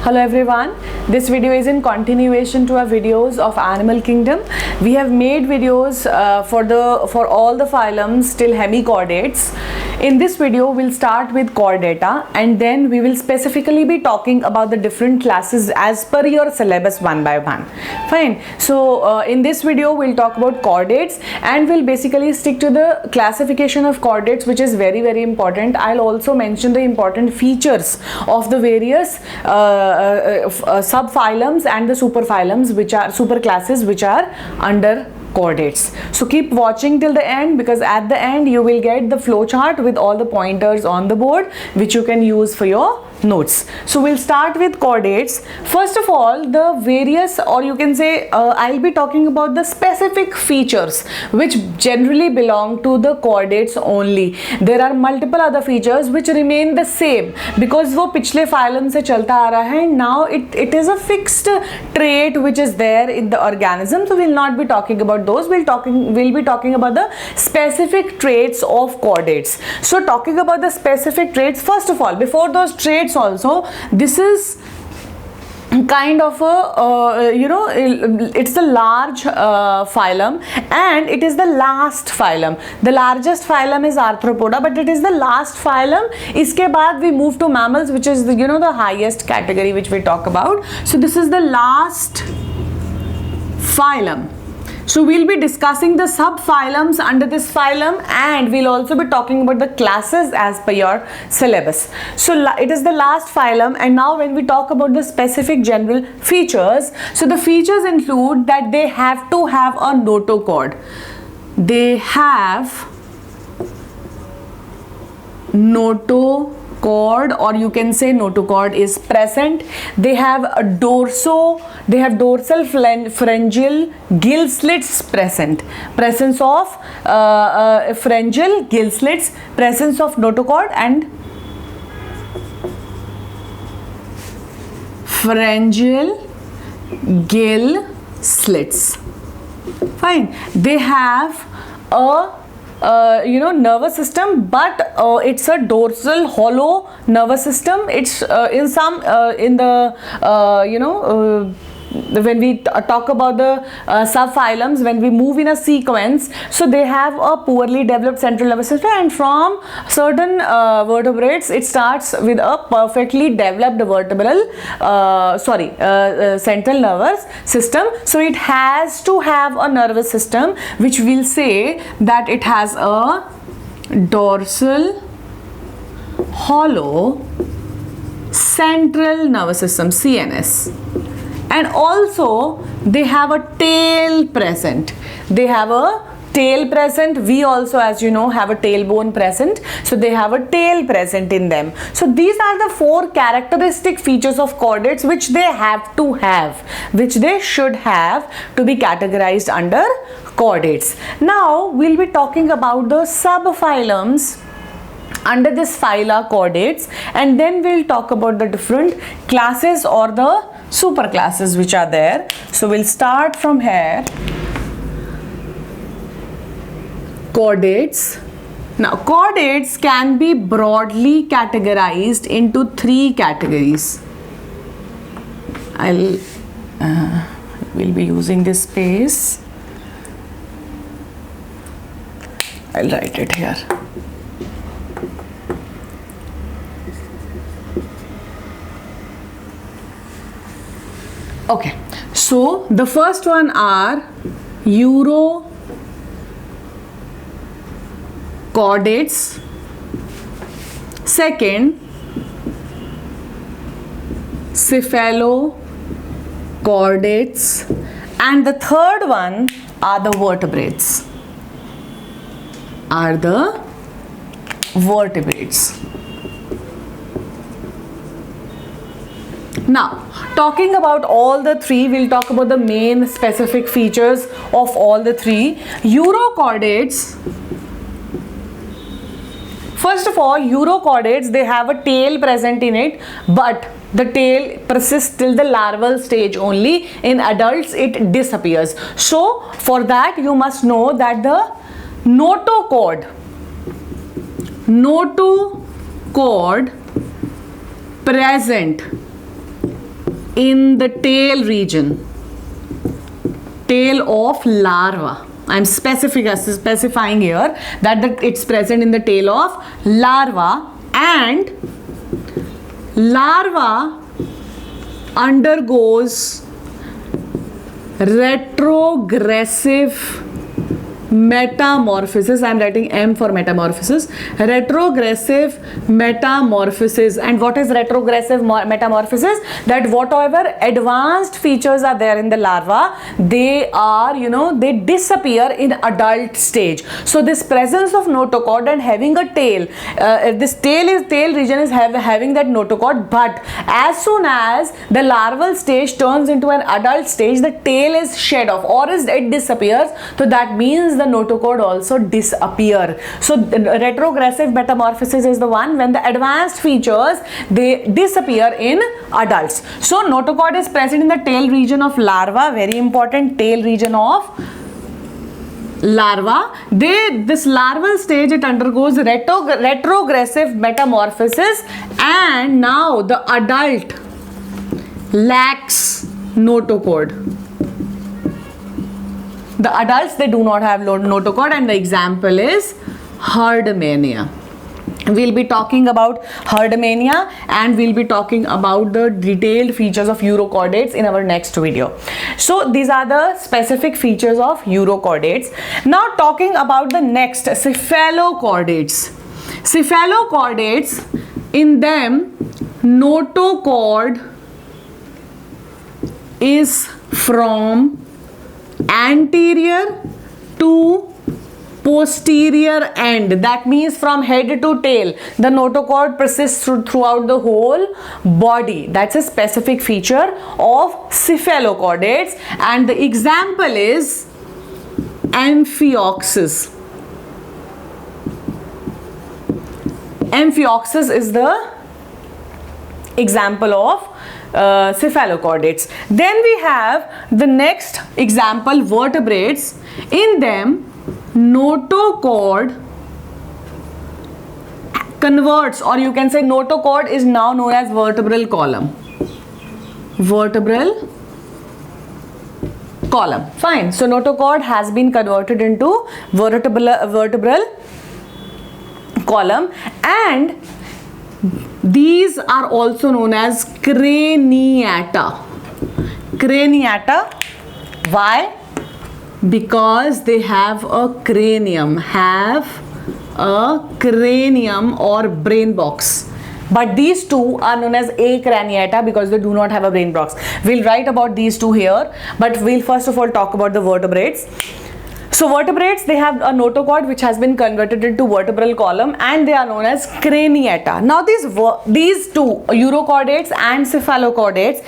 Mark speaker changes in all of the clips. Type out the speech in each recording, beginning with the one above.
Speaker 1: Hello everyone, this video is in continuation to our videos of Animal Kingdom. We have made videos for all the phylums till hemichordates. In this video, we'll start with chordata and then we will specifically be talking about the different classes as per your syllabus one by one. Fine. So in this video, we'll talk about chordates and we'll basically stick to the classification of chordates, which is very, very important. I'll also mention the important features of the various subphylums and the superphylums, which are superclasses which are under chordates. So keep watching till the end, because at the end you will get the flowchart with all the pointers on the board which you can use for your notes. So we'll start with chordates. First of all, the various, or you can say I'll be talking about the specific features which generally belong to the chordates only. There are multiple other features which remain the same because वो पिछले phylum से चलता आ रहा है. Now it is a fixed trait which is there in the organism. So we'll not be talking about those. We'll be talking about the specific traits of chordates. So talking about the specific traits, first of all, before those traits also, this is kind of a it's the large phylum and it is the last phylum. The largest phylum is Arthropoda, but it is the last phylum. Iske baad we move to mammals, which is the highest category which we talk about. So this is the last phylum. So we'll be discussing the subphylums under this phylum and we'll also be talking about the classes as per your syllabus. So it is the last phylum, and now when we talk about the specific general features, so the features include that they have to have a notochord. They have notochord, or you can say notochord is present. They have a dorsal pharyngeal gill slits present. Presence of pharyngeal gill slits, presence of notochord and pharyngeal gill slits. Fine. They have a nervous system, but it's a dorsal hollow nervous system. It's when we talk about the subphylums, when we move in a sequence, so they have a poorly developed central nervous system, and from certain vertebrates it starts with a perfectly developed central nervous system. So it has to have a nervous system which will say that it has a dorsal hollow central nervous system, CNS. And also they have a tail present. They have a tail present. We also, as you know, have a tailbone present. So they have a tail present in them. So these are the four characteristic features of chordates which they have to have, which they should have to be categorized under chordates. Now we'll be talking about the subphylums under this phyla chordates, and then we'll talk about the different classes or the superclasses which are there. So we'll start from here. Chordates. Now chordates can be broadly categorized into three categories. We'll be using this space. I'll write it here. Okay, so the first one are urochordates, second cephalochordates, and the third one are the vertebrates. Now, talking about all the three, we'll talk about the main specific features of all the three. Urochordates, first of all, urochordates, they have a tail present in it, but the tail persists till the larval stage only. In adults, it disappears. So, for that, you must know that the notochord present in the tail region, tail of larva. I'm specifying here that it's present in the tail of larva, and larva undergoes retrogressive metamorphosis. I'm writing M for metamorphosis. Retrogressive metamorphosis. And what is retrogressive metamorphosis? That whatever advanced features are there in the larva, they are, they disappear in adult stage. So this presence of notochord and having a tail, this tail region is having that notochord, but as soon as the larval stage turns into an adult stage, the tail is shed off, or it disappears. So that means the notochord also disappear. So retrogressive metamorphosis is the one when the advanced features, they disappear in adults. So notochord is present in the tail region of larva, very important, tail region of larva. This larval stage, it undergoes retrogressive metamorphosis, and now the adult lacks notochord. The adults, they do not have notochord, and the example is herdmania. We'll be talking about herdmania, and we'll be talking about the detailed features of urochordates in our next video. So these are the specific features of urochordates. Now talking about the next, cephalochordates. Cephalochordates, in them notochord is from anterior to posterior end. That means from head to tail, the notochord persists throughout the whole body. That's a specific feature of cephalochordates, and the example is Amphioxus. Amphioxus is the example of cephalochordates. Then we have the next example, vertebrates. In them, notochord converts, or you can say notochord is now known as vertebral column. Vertebral column. Fine. So notochord has been converted into vertebral column, and these are also known as craniata. Craniata. Why? Because they have a cranium, or brain box. But these two are known as acraniata because they do not have a brain box. We'll write about these two here, but we'll first of all talk about the vertebrates. So vertebrates, they have a notochord which has been converted into vertebral column, and they are known as craniata. Now these two, urochordates and cephalochordates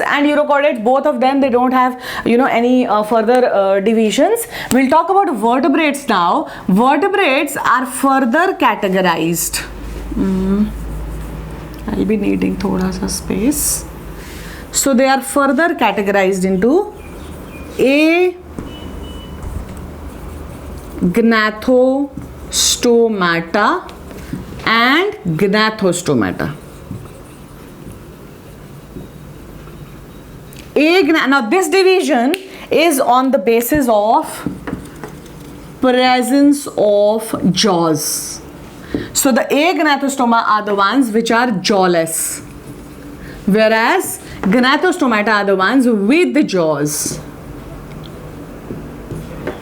Speaker 1: and urochordates, both of them, they don't have any further divisions. We'll talk about vertebrates now. Vertebrates are further categorized. I'll be needing thoda sa space. So they are further categorized into Gnathostomata and Gnathostomata. Now this division is on the basis of presence of jaws. So the agnathostoma are the ones which are jawless, whereas Gnathostomata are the ones with the jaws.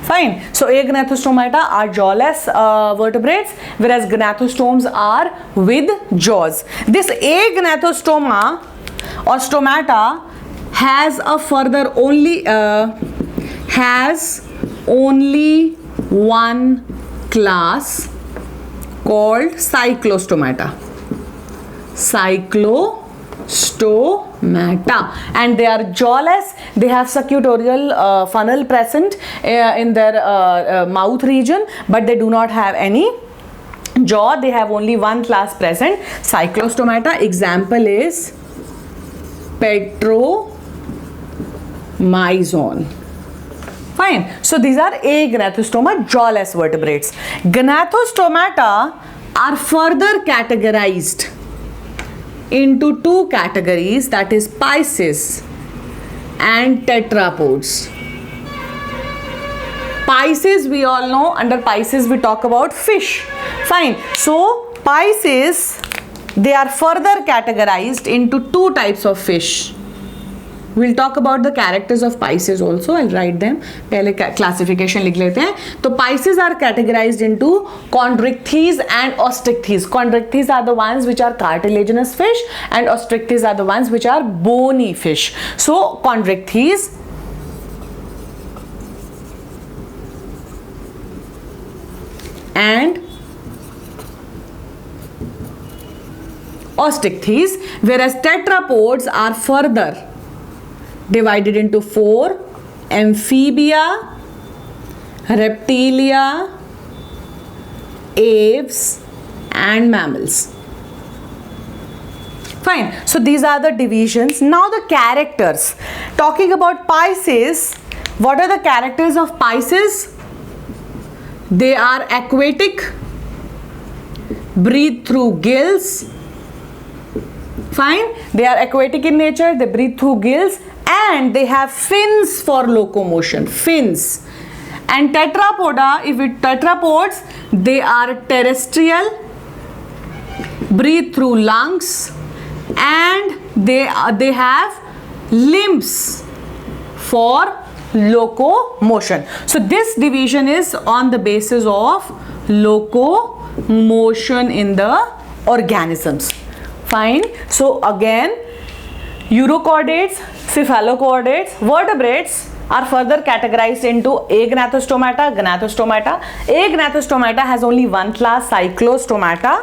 Speaker 1: Fine. So agnathostomata are jawless vertebrates, whereas gnathostomes are with jaws. This agnathostoma or stomata has a further only one class called cyclostomata. Cyclostomata, and they are jawless. They have secutorial funnel present in their mouth region, but they do not have any jaw. They have only one class present, cyclostomata. Example is Petromyzon. Fine. So these are agnathostoma, jawless vertebrates. Gnathostomata are further categorized into two categories, that is Pisces and tetrapods. Pisces, we all know, under Pisces we talk about fish. Fine. So Pisces, they are further categorized into two types of fish. We'll talk about the characters of Pisces also. I'll write them. पहले classification लिख लेते हैं. तो Pisces are categorized into chondrichthyes and osteichthyes. Chondrichthyes are the ones which are cartilaginous fish, and osteichthyes are the ones which are bony fish. So chondrichthyes and osteichthyes, whereas tetrapods are further divided into four: amphibia, reptilia, aves and mammals. Fine. So these are the divisions. Now the characters. Talking about Pisces, what are the characters of Pisces? They are aquatic, breathe through gills. Fine. They are aquatic in nature, they breathe through gills, and they have fins for locomotion. Fins. And tetrapods, they are terrestrial, breathe through lungs, and they have limbs for locomotion. So this division is on the basis of locomotion in the organisms. Fine. So again, urochordates, cephalochordates, vertebrates are further categorized into agnathostomata, gnathostomata. Agnathostomata has only one class, cyclostomata.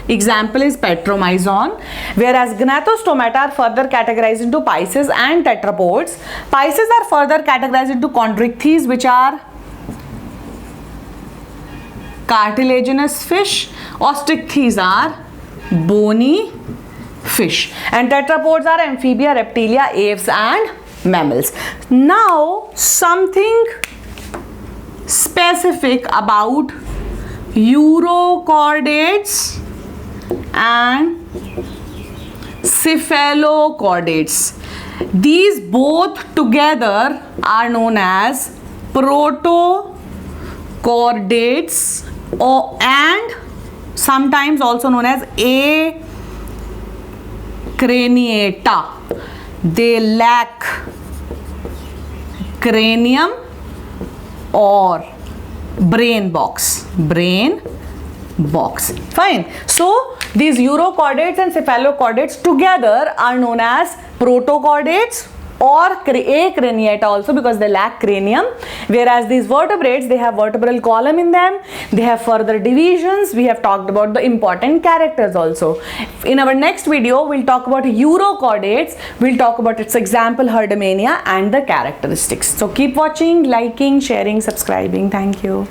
Speaker 1: Example is Petromyzon. Whereas gnathostomata are further categorized into Pisces and tetrapods. Pisces are further categorized into chondrichthyes, which are cartilaginous fish. Osteichthyes are bony fish, and tetrapods are amphibia, reptilia, aves and mammals. Now something specific about urochordates and cephalochordates. These both together are known as protochordates and sometimes also known as acraniata. They lack cranium or brain box. Fine. So these urochordates and cephalochordates together are known as protochordates or acraniata also, because they lack cranium. Whereas these vertebrates, they have vertebral column in them, they have further divisions. We have talked about the important characters also. In our next video, we'll talk about urochordates, we'll talk about its example Herdmania and the characteristics. So keep watching, liking, sharing, subscribing. Thank you.